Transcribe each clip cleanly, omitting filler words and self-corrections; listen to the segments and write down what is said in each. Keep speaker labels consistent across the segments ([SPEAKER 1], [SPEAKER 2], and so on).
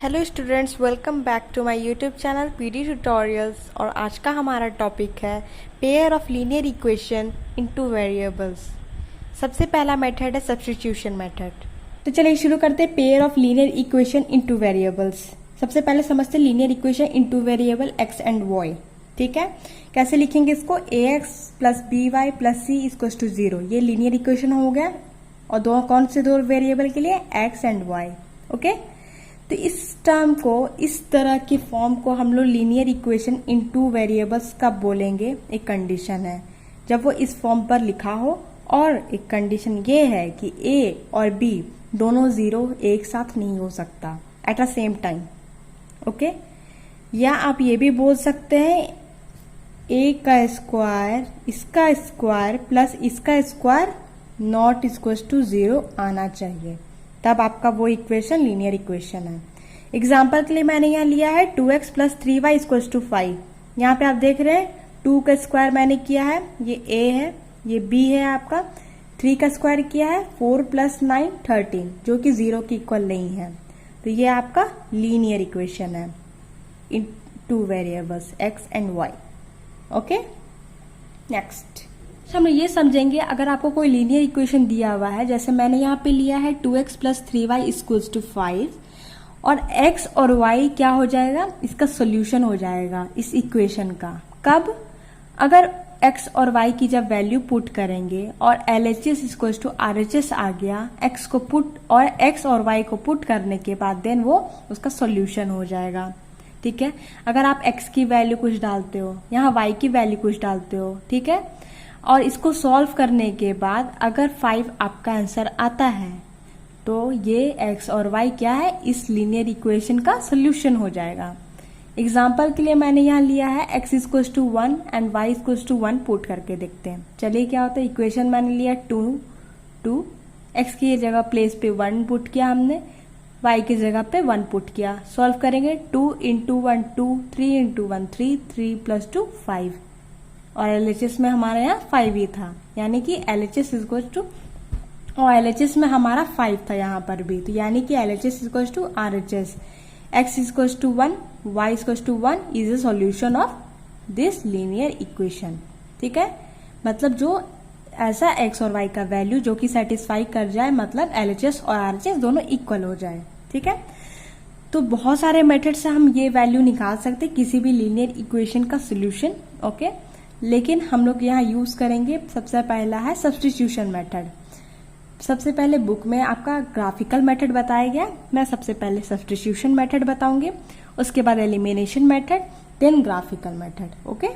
[SPEAKER 1] Hello students, welcome back to my YouTube channel PD tutorials. और आज का हमारा टॉपिक है pair of linear equation in two variables. सबसे पहला मेथड है सब्स्टिट्यूशन मेथड। तो चलिए शुरू करते हैं pair of linear equation in two variables. सबसे पहले समझते हैं linear equation in two variable x and y. ठीक है, कैसे लिखेंगे इसको? ax plus b y plus c equals to 0। ये लीनियर इक्वेशन हो गया। और दो कौन से दो वेरिएबल के लिए? X and Y. ओके, तो इस टर्म को, इस तरह की फॉर्म को हम लोग linear equation in two variables कब बोलेंगे? एक कंडीशन है, जब वो इस फॉर्म पर लिखा हो। और एक कंडीशन ये है कि ए और बी दोनों जीरो एक साथ नहीं हो सकता at a same time. Okay, या आप ये भी बोल सकते हैं ए का स्क्वायर, इसका स्क्वायर प्लस इसका स्क्वायर नॉट इक्वल टू 0 आना चाहिए, तब आपका वो इक्वेशन लीनियर इक्वेशन है। एग्जाम्पल के लिए मैंने यहाँ लिया है 2x plus 3y equals to 5। यहाँ पे आप देख रहे हैं 2 का स्क्वायर मैंने किया है, ये a है, ये b है आपका। 3 का स्क्वायर किया है 4 प्लस 9 13, जो कि 0 के इक्वल नहीं है। तो ये आपका लीनियर इक्वेशन है in two variables x and y। Okay, next हम ये समझेंगे, अगर आपको कोई लीनियर इक्वेशन दिया हुआ है, जैसे मैंने यहाँ पे लिया है 2x plus 3y equals to 5, और x और y क्या हो जाएगा? इसका सोल्यूशन हो जाएगा इस इक्वेशन का। कब? अगर x और y की जब वैल्यू पुट करेंगे और LHS इक्वल्स टू RHS आ गया, x को पुट और x और y को पुट करने के बाद देन वो उसका सोल्यूशन हो जाएगा। ठीक है, अगर आप x की वैल्यू कुछ डालते हो, यहाँ y की वैल्यू कुछ डालते हो, ठीक है, और इसको सॉल्व करने के बाद अगर 5 आपका आंसर आता है, तो ये x और y क्या है? इस लीनियर इक्वेशन का सोल्यूशन हो जाएगा। एग्जाम्पल के लिए मैंने यहाँ लिया है x equals to 1 and y equals to 1 put करके देखते हैं। चलिए क्या होता है, इक्वेशन मैंने लिया 2 x की जगह प्लेस पे 1 पुट किया हमने, y की जगह पे 1 पुट किया। सॉल्व करेंगे 2 इंटू 1 2, 3 इंटू 1 3, 3 प्लस 2 5, और LHS में हमारे यहाँ 5 ही था, यानी कि LHS इक्वल टू, और LHS में हमारा 5 था यहाँ पर भी, तो यानी कि LHS equal to RHS। x equal to 1, y equal to 1 is a solution of this linear equation. ठीक है, मतलब जो ऐसा x और y का वैल्यू जो कि सेटिस्फाई कर जाए, मतलब LHS और RHS दोनों इक्वल हो जाए। ठीक है, तो बहुत सारे मेथड से हम ये वैल्यू निकाल सकते किसी भी लीनियर इक्वेशन का सोल्यूशन। ओके, लेकिन हम लोग यहाँ यूज करेंगे, सबसे पहला है सब्स्टिट्यूशन मेथड। सबसे पहले बुक में आपका ग्राफिकल मेथड बताया गया, मैं सबसे पहले सब्स्टिट्यूशन मेथड बताऊंगी, उसके बाद elimination method, then graphical method. Okay,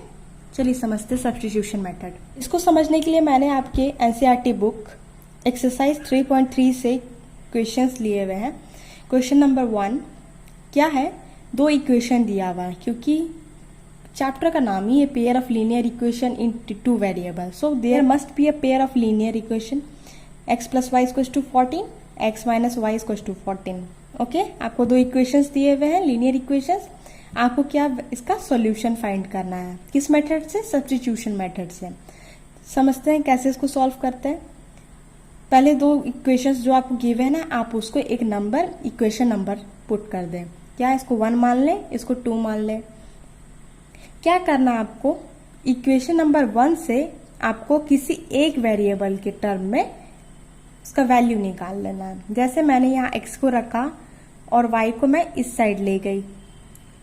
[SPEAKER 1] चलिए समझते सब्स्टिट्यूशन मेथड। इसको समझने के लिए मैंने आपके एनसीईआरटी बुक एक्सरसाइज 3.3 से क्वेश्चंस लिए हुए हैं। क्वेश्चन नंबर 1 क्या है? दो इक्वेशन दिया हुआ है, क्योंकि चैप्टर का नाम ही है pair of linear equation in two variable, so there must be a pair of linear equation. x plus y equal to 14, x minus y equal to 14। Okay, आपको दो इक्वेशंस दिए हुए हैं, लीनियर इक्वेशंस। आपको क्या इसका सॉल्यूशन फाइंड करना है, किस मेथड से? सब्स्टिट्यूशन मेथड से। समझते हैं कैसे इसको सॉल्व करते हैं। पहले दो इक्वेशंस जो आपको गिवे है ना, आप उसको एक नंबर, इक्वेशन नंबर पुट कर दें। क्या इसको 1 मान लें, इसको 2 मान लें। क्या करना आपको? इक्वेशन नंबर 1 से आपको किसी एक वेरिएबल के टर्म में उसका वैल्यू निकाल लेना है। जैसे मैंने यहाँ x को रखा और y को मैं इस साइड ले गई।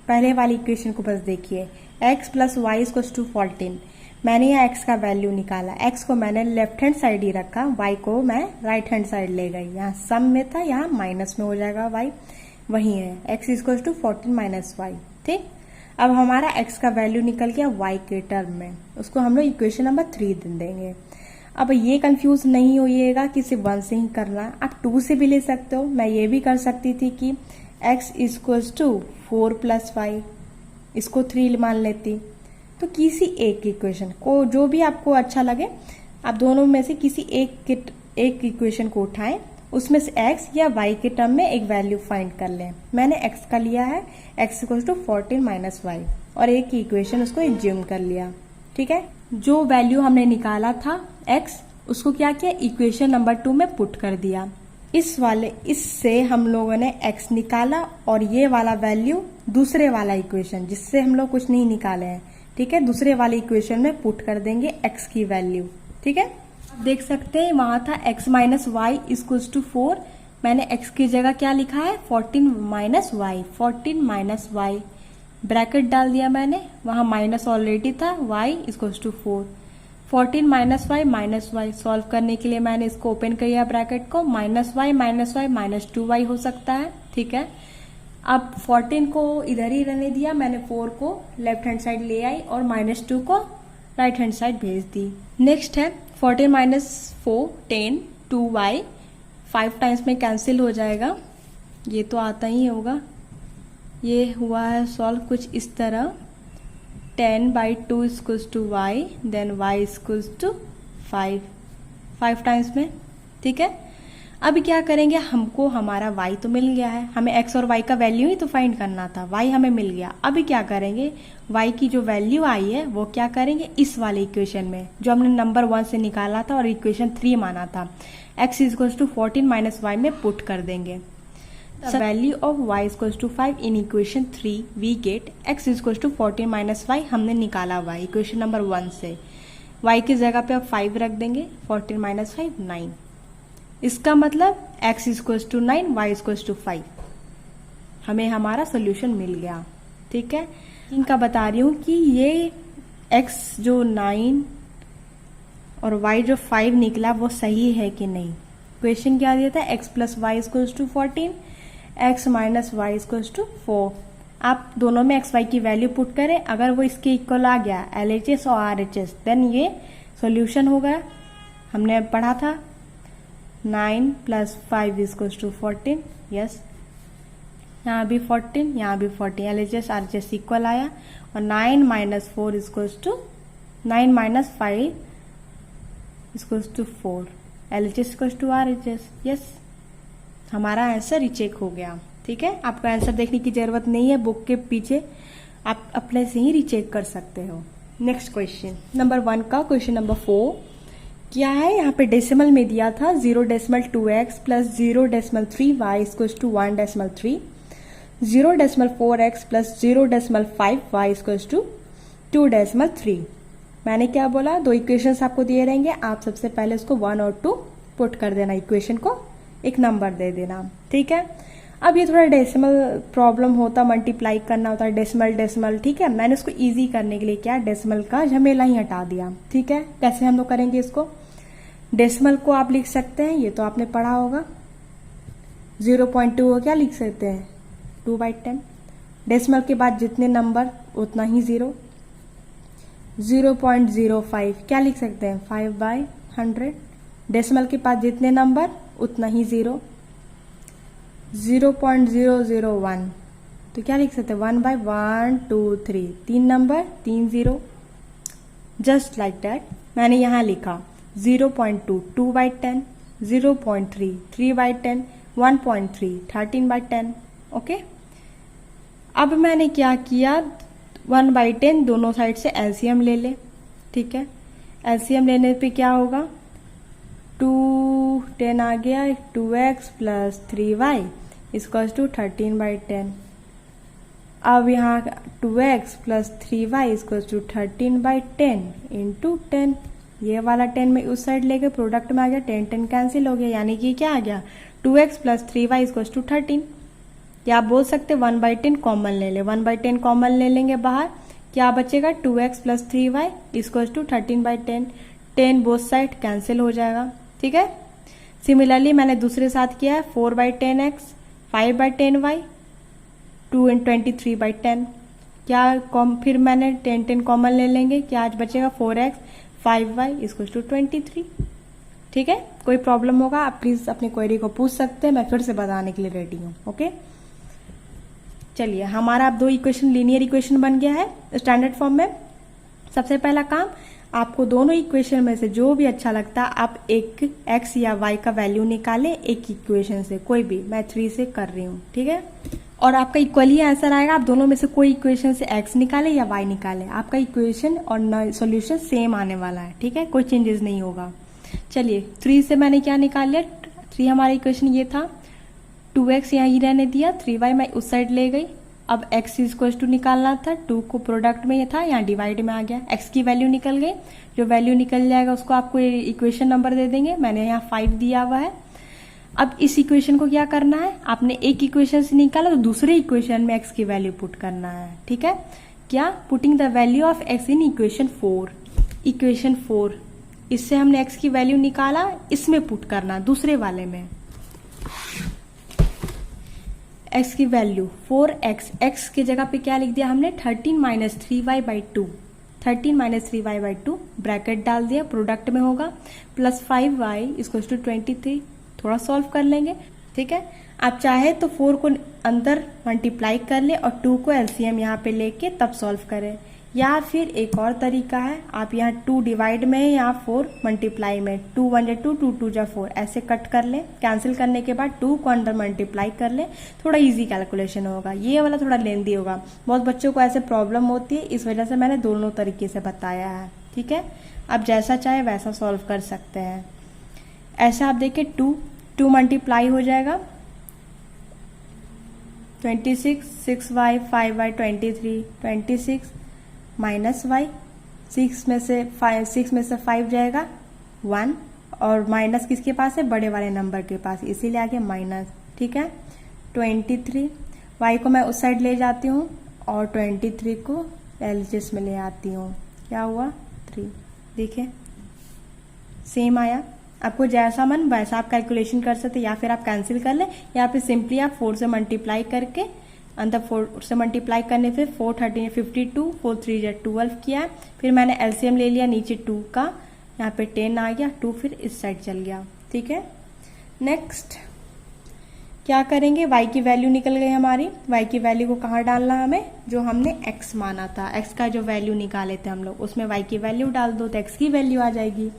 [SPEAKER 1] पहले वाली इक्वेशन को बस देखिए, x plus y equal to 14। मैंने यहाँ x का वैल्यू निकाला, x को मैंने लेफ्ट हैंड साइड ही रखा, y को मैं राइट हैंड साइड ले गई। यहाँ सम में था, यहाँ माइनस में हो जाएगा y, वही है x equal to 14 minus y. ठीक, अब हमारा x का वैल्यू निकल गया y के टर्म में, उसको हम लोग इक्वेशन नंबर 3 दे देंगे। अब ये कंफ्यूज नहीं होइएगा कि सिर्फ 1 से ही करना, आप 2 से भी ले सकते हो। मैं ये भी कर सकती थी कि x इक्वल्स टू 4 प्लस 5, इसको 3 मान लेती। तो किसी एक इक्वेशन को, जो भी आपको अच्छा लगे, आप दोनों में से किसी एक इक्वेशन को उठाएं, उसमें से x या y के टर्म में एक वैल्यू फाइंड कर लें। मैंने x का लिया है, x equal to 14 minus y, और एक इक्वेशन उसको एज्यूम कर लिया। ठीक है, जो वैल्यू हमने निकाला था x, उसको क्या किया? इक्वेशन नंबर 2 में पुट कर दिया। इससे हम लोगों ने x निकाला और ये वाला वैल्यू दूसरे वाला इक्वेशन जिससे हम लोग कुछ नहीं निकाले हैं, ठीक है, दूसरे वाले इक्वेशन में पुट कर देंगे x की वैल्यू, ठीक है। देख सकते हैं वहां था x minus y equals to 4, मैंने x की जगह क्या लिखा है 14 minus y, 14 minus y bracket डाल दिया मैंने, वहां माइनस ऑलरेडी था, y equals to 4, 14 minus y solve करने के लिए मैंने इसको ओपन किया ब्रैकेट को, माइनस वाई माइनस 2y हो सकता है, ठीक है। अब 14 को इधर ही रहने दिया मैंने, 4 को लेफ्ट हैंड साइड ले आई और -2 को राइट हैंड साइड भेज दी। नेक्स्ट है 14 माइनस 4 10 2y, 5 टाइम्स में कैंसिल हो जाएगा, ये तो आता ही होगा। ये हुआ है सॉल्व कुछ इस तरह, 10/2 equals to y, then y equals to 5 times में, ठीक है। अब क्या करेंगे, हमको हमारा y तो मिल गया है, हमें x और y का वैल्यू ही तो फाइंड करना था, y हमें मिल गया। अभी क्या करेंगे, y की जो वैल्यू आई है वो क्या करेंगे इस वाले इक्वेशन में जो हमने नंबर 1 से निकाला था और इक्वेशन 3 माना था, x equals to 14 minus y में पुट कर देंगे। The value of y equals to 5 in equation 3 we get x equals to 14 minus y, हमने निकाला y इक्वेशन नंबर 1 से, y की जगह पे अब 5 रख देंगे, 14 माइनस 5 9, इसका मतलब x equals to 9 y equals to 5, हमें हमारा सोल्यूशन मिल गया, ठीक है। इनका बता रही हूँ कि ये x जो 9 और y जो 5 निकला वो सही है कि नहीं। क्वेश्चन क्या दिया था, x plus y equals to 14, x minus y equals to 4, आप दोनों में x y की वैल्यू पुट करें, अगर वो इसके इक्वल आ गया LHS और RHS देन ये सॉल्यूशन हो गया। हमने पढ़ा था 9 प्लस 5 इक्वल्स टू 14, यस, यहाँ भी 14 यहाँ भी 14, LHS RHS इक्वल आया, और 9 minus 4 equals to 9 minus 5 equals to 4, LHS equals to RHS, yes, हमारा आंसर रिचेक हो गया, ठीक है। आपको आंसर देखने की जरूरत नहीं है बुक के पीछे, आप अपने से ही रिचेक कर सकते हो। नेक्स्ट क्वेश्चन नंबर 1 का क्वेश्चन नंबर 4 क्या है, यहाँ पे डेसिमल में दिया था 0.2x plus 0.3y equals to 1.3, 0.4x plus 0.5y equals to 2.3। मैंने क्या बोला, दो इक्वेशंस आपको दिए रहेंगे, आप सबसे पहले उसको 1 और 2 पुट कर देना, इक्वेशन को एक नंबर दे देना, ठीक है। अब ये थोड़ा डेसिमल प्रॉब्लम होता, मल्टीप्लाई करना होता है डेसिमल, ठीक है। मैंने उसको इजी करने के लिए क्या डेसिमल का झमेला ही हटा दिया, ठीक है। कैसे हम लोग करेंगे इसको, डेसिमल को आप लिख सकते हैं, ये तो आपने पढ़ा होगा, 0.2 को क्या लिख सकते हैं 2/10, डेसिमल के बाद जितने नंबर उतना ही 0, 0.05 क्या लिख सकते हैं 5/100, डेसिमल के पास जितने नंबर उतना ही 0, 0.001 तो क्या लिख सकते हैं 1/1 2 3, 3 नंबर 3 0, जस्ट लाइक दैट। मैंने यहाँ लिखा 0.2 2/10, 0.3 3/10, 1.3 13/10, ओके। अब मैंने क्या किया 1/10 दोनों साइड से एलसीएम ले ले, ठीक है। एलसीएम लेने पे क्या होगा 2 10 आ गया, 2x plus 3y equals to 13/10। अब यहाँ 2x plus 3y equals to 13/10 into 10, ये वाला 10 में उस साइड लेके प्रोडक्ट में आ गया, 10 10 कैंसिल हो गया, यानी कि क्या आ गया 2x plus 3y equals to 13। या आप बोल सकते 1/10 कॉमन ले ले, 1/10 कॉमन ले लेंगे बाहर, क्या बचेगा 2x plus 3y equals to 13/10, 10 both side cancel हो जाएगा, ठीक है। सिमिलरली मैंने दूसरे साथ किया है 4/10x 5/10y 2 × 23/10, क्या फिर मैंने 10 10 कॉमन ले लेंगे, क्या आज बचेगा 4x 5y इक्वल्स टू 23, ठीक है। कोई प्रॉब्लम होगा आप प्लीज अपनी क्वेरी को पूछ सकते हैं, मैं फिर से बताने के लिए रेडी हूँ, ओके। चलिए हमारा अब दो इक्वेशन लीनियर इक्वेशन बन गया है स्टैंडर्ड फॉर्म में। सबसे पहला काम, आपको दोनों इक्वेशन में से जो भी अच्छा लगता है आप एक x या y का वैल्यू निकालें एक इक्वेशन से, कोई भी, मैं 3 से कर रही हूँ, ठीक है। और आपका इक्वली आंसर आएगा, आप दोनों में से कोई इक्वेशन से x निकाले या y निकाले, आपका इक्वेशन और सॉल्यूशन सेम आने वाला है, ठीक है, कोई चेंजेस नहीं होगा। चलिए 3 से मैंने क्या निकाल लिया 3 हमारा इक्वेशन ये था, 2x यहाँ ही रहने दिया, 3y मैं उस साइड ले गई। अब x इक्वल टू निकालना था, 2 को प्रोडक्ट में ये था, यहाँ डिवाइड में आ गया, x की वैल्यू निकल गई। जो वैल्यू निकल जाएगा उसको आपको इक्वेशन नंबर दे देंगे, मैंने यहाँ 5 दिया हुआ है। अब इस इक्वेशन को क्या करना है, आपने एक इक्वेशन से निकाला तो दूसरे इक्वेशन में x की वैल्यू पुट करना है, ठीक है। क्या, putting the value of x in equation 4। Equation 4, इससे हमने x की वैल्यू निकाला, इसमें पुट करना दूसरे वाले में। x की वैल्यू 4x, x की जगह पे क्या लिख दिया हमने, 13 minus 3y/2, 13 minus 3y/2 bracket डाल दिया, प्रोडक्ट में होगा, प्लस 5y इक्वल टू 23। थोड़ा सॉल्व कर लेंगे, ठीक है। आप चाहे तो 4 को अंदर मल्टीप्लाई कर ले और 2 को एलसीएम यहाँ पे लेके तब सॉल्व करें, या फिर एक और तरीका है, आप यहाँ 2 डिवाइड में है, यहाँ 4 मल्टीप्लाई में, 2 1 2 2 2 4 ऐसे कट कर ले, कैंसिल करने के बाद 2 को अंदर मल्टीप्लाई कर ले, थोड़ा इजी कैलकुलेशन होगा। ये वाला थोड़ा लेंदी होगा, बहुत बच्चों को ऐसे प्रॉब्लम होती है, इस वजह से मैंने दोनों तरीके से बताया है, ठीक है। आप जैसा चाहे वैसा सॉल्व कर सकते हैं। ऐसा आप देखिए 2 मल्टीप्लाई हो जाएगा, 26, 6y 5y 23, 26 माइनस y, 6 में से 5 जाएगा 1, और माइनस किसके पास है, बड़े वाले नंबर के पास, इसीलिए आगे माइनस, ठीक है। 23, y को मैं उस साइड ले जाती हूँ और 23 को एलसीएम में ले आती हूँ, क्या हुआ 3। देखिए सेम आया। आपको जैसा मन वैसा आप कैलकुलेशन कर सकते, या फिर आप कैंसिल कर ले, या फिर सिंपली आप 4 से मल्टीप्लाई करके, अंदर 4 से मल्टीप्लाई करने से 4 13 52, 4 3 12 किया, फिर मैंने एलसीएम ले लिया नीचे 2 का, यहाँ पे 10 आ गया, 2 फिर इस साइड चल गया, ठीक है। नेक्स्ट क्या करेंगे, y की वैल्यू निकल गई हमारी, y की वैल्यू को कहाँ डालना है हमें, जो हमने x माना था, x का जो वैल्यू निकाले थे हम लोग, उसमें y की वैल्यू डाल दो तो x की वैल्यू आ जाएगी।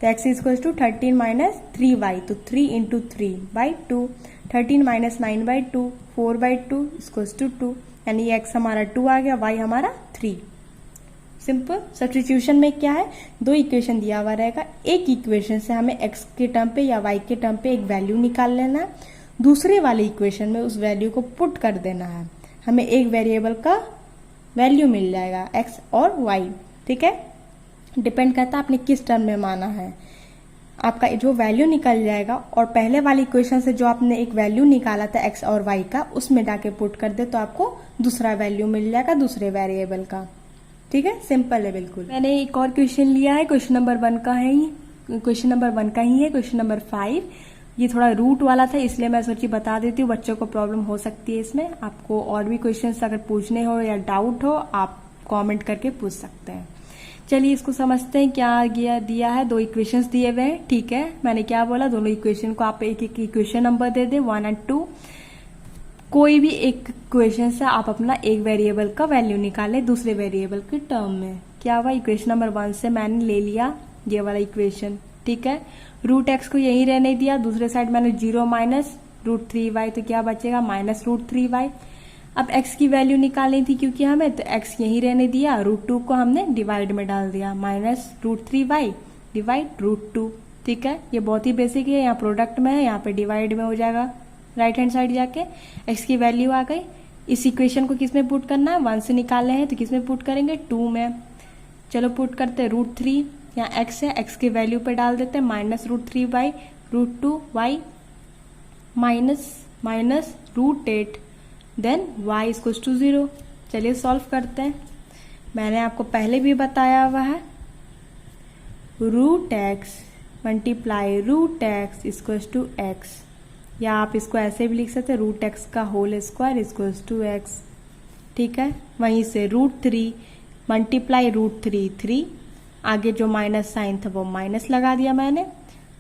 [SPEAKER 1] तो x equal to 13 minus 3y, तो 3 इंटू 3/2, 13 माइनस 9/2, 4/2 इक्वल टू 2, यानी x हमारा 2 आ गया, y हमारा 3। सिंपल। सब्स्टिट्यूशन में क्या है, 2 इक्वेशन दिया हुआ रहेगा, एक इक्वेशन से हमें x के टर्म पे या y के टर्म पे एक वैल्यू निकाल लेना है, दूसरे वाले इक्वेशन में उस वैल्यू को पुट कर देना है, हमें एक वेरिएबल का वैल्यू मिल जाएगा x और y, ठीक है। डिपेंड करता है आपने किस टर्म में माना है, आपका जो वैल्यू निकल जाएगा, और पहले वाली इक्वेशन से जो आपने एक वैल्यू निकाला था x और y का, उसमें जाके पुट कर दे तो आपको दूसरा वैल्यू मिल जाएगा दूसरे वेरिएबल का, ठीक है। सिंपल है बिल्कुल। मैंने एक और क्वेश्चन लिया है, क्वेश्चन नंबर 1 का है, क्वेश्चन नंबर 1 का ही है, क्वेश्चन नंबर 5। ये थोड़ा रूट वाला था, इसलिए मैं सोची बता देती हूँ, बच्चों को प्रॉब्लम हो सकती है इसमें। आपको और भी क्वेश्चंस अगर पूछने हो या डाउट हो, आप कमेंट करके पूछ सकते हैं। चलिए इसको समझते हैं, क्या दिया है, 2 इक्वेशंस दिए हुए हैं, ठीक है। मैंने क्या बोला, दोनों इक्वेशन को आप एक एक इक्वेशन नंबर दे दे, 1 और 2। कोई भी एक इक्वेशन से आप अपना एक वेरिएबल का वैल्यू निकाले दूसरे वेरिएबल के टर्म में। क्या हुआ, इक्वेशन नंबर 1 से मैंने ले लिया ये वाला इक्वेशन, ठीक है। रूट एक्स को यही रहने दिया, दूसरे साइड मैंने 0 माइनस √3y, तो क्या बचेगा माइनस √3y। अब x की वैल्यू निकालनी थी क्योंकि हमें, तो x यही रहने दिया, √2 को हमने डिवाइड में डाल दिया, माइनस √3y डिवाइड √2, ठीक है। ये बहुत ही बेसिक है, यहाँ प्रोडक्ट में है, यहाँ पे डिवाइड में हो जाएगा राइट हैंड साइड जाके। x की वैल्यू आ गई, इस इक्वेशन को किस में पुट करना है, 1 से निकालने हैं तो किस में पुट करेंगे, 2 में। चलो पुट करते, √3 यहाँ x है, x की वैल्यू पे डाल देते हैं, minus √3y √2y minus √8, then y equal to 0। चलिए सॉल्व करते हैं। मैंने आपको पहले भी बताया हुआ है, √x multiply √x equal to x, या आप इसको ऐसे भी लिख सकते हैं, √x का whole square equal to x, ठीक है। वहीं से √3 मल्टीप्लाई √3 3, आगे जो माइनस साइन था वो माइनस लगा दिया मैंने,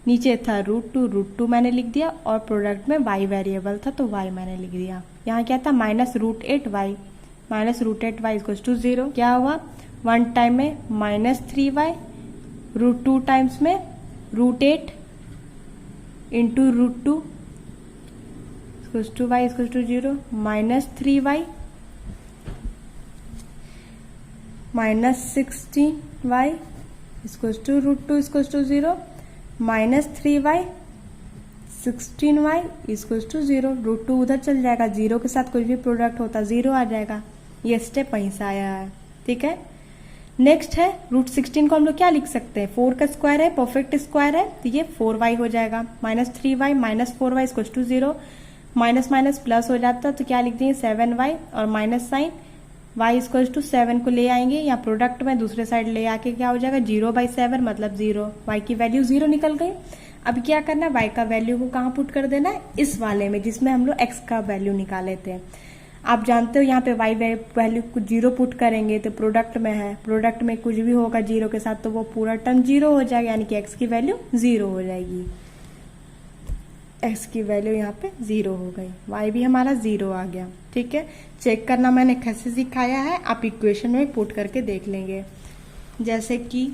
[SPEAKER 1] नीचे था √2 मैंने लिख दिया, और प्रोडक्ट में y वेरिएबल था तो y मैंने लिख दिया। यहाँ क्या था, माइनस √8y इक्वल टू 0। क्या हुआ, 1 टाइम में माइनस 3y, √2 टाइम्स में √8 into √2 equal to y equal to 0, minus 3y minus 16y equal to √2 equal to 0, minus 3y 16y equals to 0। Root 2 उधर चल जाएगा, 0 के साथ कोई भी प्रोडक्ट होता 0 आ जाएगा। ये स्टेप वहीं से आया है, ठीक है। नेक्स्ट है रूट 16 को हम लोग क्या लिख सकते हैं, 4 का स्क्वायर है, परफेक्ट स्क्वायर है, तो ये 4y हो जाएगा। -3y minus 4y equals to 0। Minus minus plus हो जाता तो क्या लिख देंगे 7y और minus sign y equals to 7 को ले आएंगे या प्रोडक्ट में दूसरे साइड ले आके क्या हो जाएगा 0/7 मतलब 0। y की वैल्यू 0 निकल गई। अब क्या करना है, y का वैल्यू को कहाँ पुट कर देना है, इस वाले में जिसमें हम लोग x का वैल्यू निकाले थे। आप जानते हो यहाँ पे y वैल्यू को 0 पुट करेंगे तो प्रोडक्ट में है, प्रोडक्ट में कुछ भी होगा 0 के साथ तो वो पूरा टर्म 0 हो जाएगा, यानी कि x की वैल्यू 0 हो जाएगी। x की वैल्यू यहाँ पे 0 हो गई, y भी हमारा 0 आ गया, ठीक है। चेक करना मैंने कैसे सिखाया है, आप इक्वेशन में पुट करके देख लेंगे। जैसे कि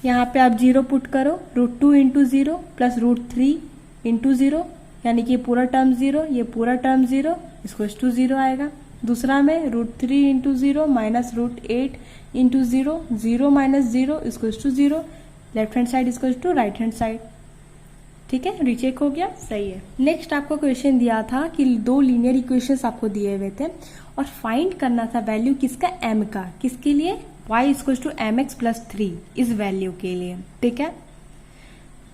[SPEAKER 1] यहाँ पे आप 0 पुट करो, root 2 into 0 plus root 3 into 0, यानी कि पूरा टर्म 0, ये पूरा टर्म 0 इसको टू 0 आएगा। दूसरा में root 3 into 0 minus root 8 into 0, 0 minus 0 इसको टू 0, लेफ्ट हैंड साइड इसको टू राइट हैंड साइड, ठीक है। रिचेक हो गया, सही है। नेक्स्ट आपको क्वेश्चन दिया था कि दो लीनियर इक्वेशंस आपको दिए हुए थे और फाइंड करना था वैल्यू किसका, m का, किसके लिए, y equal to mx plus 3 इस वैल्यू के लिए, ठीक है।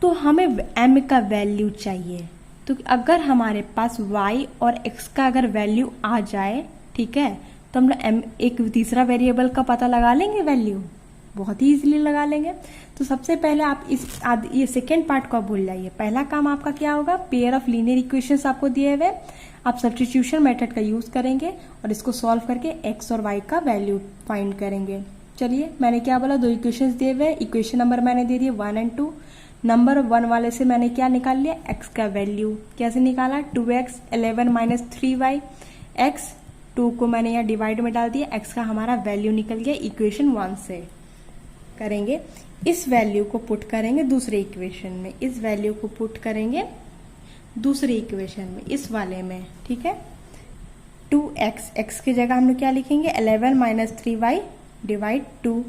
[SPEAKER 1] तो हमें m का वैल्यू चाहिए, तो अगर हमारे पास y और x का अगर वैल्यू आ जाए, ठीक है, तो हम लोग एक तीसरा वेरिएबल का पता लगा लेंगे, वैल्यू बहुत ही इजीली लगा लेंगे। तो सबसे पहले आप ये सेकेंड पार्ट को भूल जाइए। पहला काम आपका क्या होगा, पेयर ऑफ लीनियर इक्वेशंस आपको दिए हुए, आप सब्स्टिट्यूशन मेथड का यूज करेंगे और इसको सॉल्व करके x और y का वैल्यू फाइंड करेंगे। चलिए, मैंने क्या बोला, दो इक्वेशंस दिए हुए, इक्वेशन नंबर मैंने दे दिए 1 और 2। नंबर 1 वाले से मैंने क्या निकाल लिया, x का वैल्यू। कैसे निकाला, 2x 11 माइनस 3y, x 2 को मैंने यहाँ डिवाइड में डाल दिया, x का हमारा वैल्यू निकल गया इक्वेशन 1 से। करेंगे इस वैल्यू को पुट करेंगे दूसरे इक्वेशन में, इस वैल्यू को पुट करेंगे दूसरे इक्वेशन में, इस वाले में, ठीक है। 2x, x की जगह हम लोग क्या लिखेंगे, 11 माइनस 3y डिवाइड 2,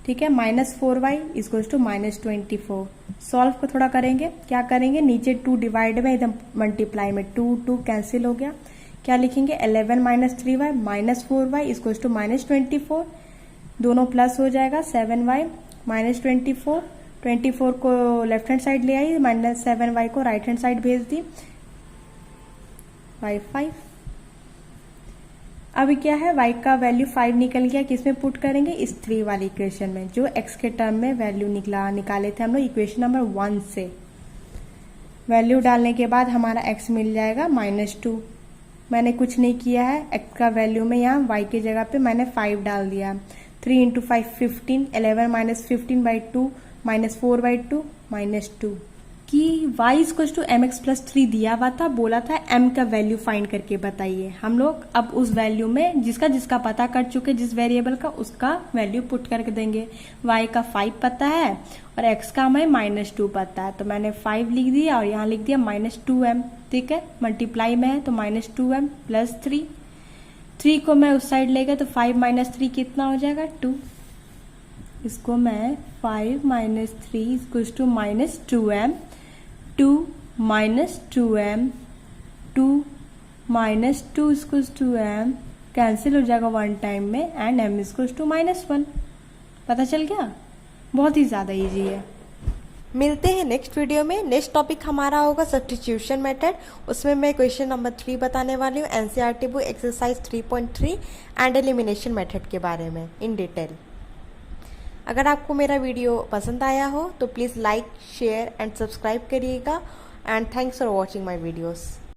[SPEAKER 1] ठीक है, minus 4y equals to minus 24। Solve को थोड़ा करेंगे, क्या करेंगे, नीचे 2 डिवाइड में एकदम मल्टीप्लाई में 2 कैंसिल हो गया, क्या लिखेंगे 11 minus 3y minus 4y equals to minus 24, दोनों प्लस हो जाएगा, 7y माइनस 24 को लेफ्ट हैंड साइड ले आई, माइनस 7y को राइट हैंड साइड भेज दी, 5। अब क्या है, y का वैल्यू 5 निकल गया, किसमें पुट करेंगे, इस 3 वाली इक्वेशन में, जो x के टर्म में वैल्यू निकाले थे हम लोग इक्वेशन नंबर 1 से। वैल्यू डालने के बाद हमारा x मिल जाएगा -2। मैंने कुछ नहीं किया है, x का वैल्यू में यहाँ y की जगह पे मैंने 5 डाल दिया। 3 इंटू 5 15, 11 माइनस 15/2 माइनस 4/2 -2 कि y equal to mx plus 3 दिया हुआ था, बोला था m का वैल्यू फाइंड करके बताइए। हम लोग अब उस वैल्यू में जिसका पता कर चुके, जिस वेरिएबल का, उसका वैल्यू पुट करके देंगे। y का 5 पता है और x का हमें -2 पता है, तो मैंने 5 लिख दिया और यहाँ लिख दिया -2m, ठीक है। मल्टीप्लाई में है तो -2m प्लस 3 को मैं उस साइड ले गया तो 5 माइनस 3 कितना हो जाएगा, 2। इसको मैं 5 minus 3 equals to -2m, 2 minus 2m, 2 minus 2 equals to m, cancel हो जाएगा 1 टाइम में, एंड m इक्वल्स टू -1। पता चल गया, बहुत ही ज्यादा इजी है।
[SPEAKER 2] मिलते हैं नेक्स्ट वीडियो में। नेक्स्ट टॉपिक हमारा होगा सब्स्टिट्यूशन मेथड। उसमें मैं क्वेश्चन नंबर 3 बताने वाली हूँ, NCERT book exercise 3.3 and elimination method के बारे में इन डिटेल। अगर आपको मेरा वीडियो पसंद आया हो तो please like, share and subscribe करिएगा, and thanks for watching my videos.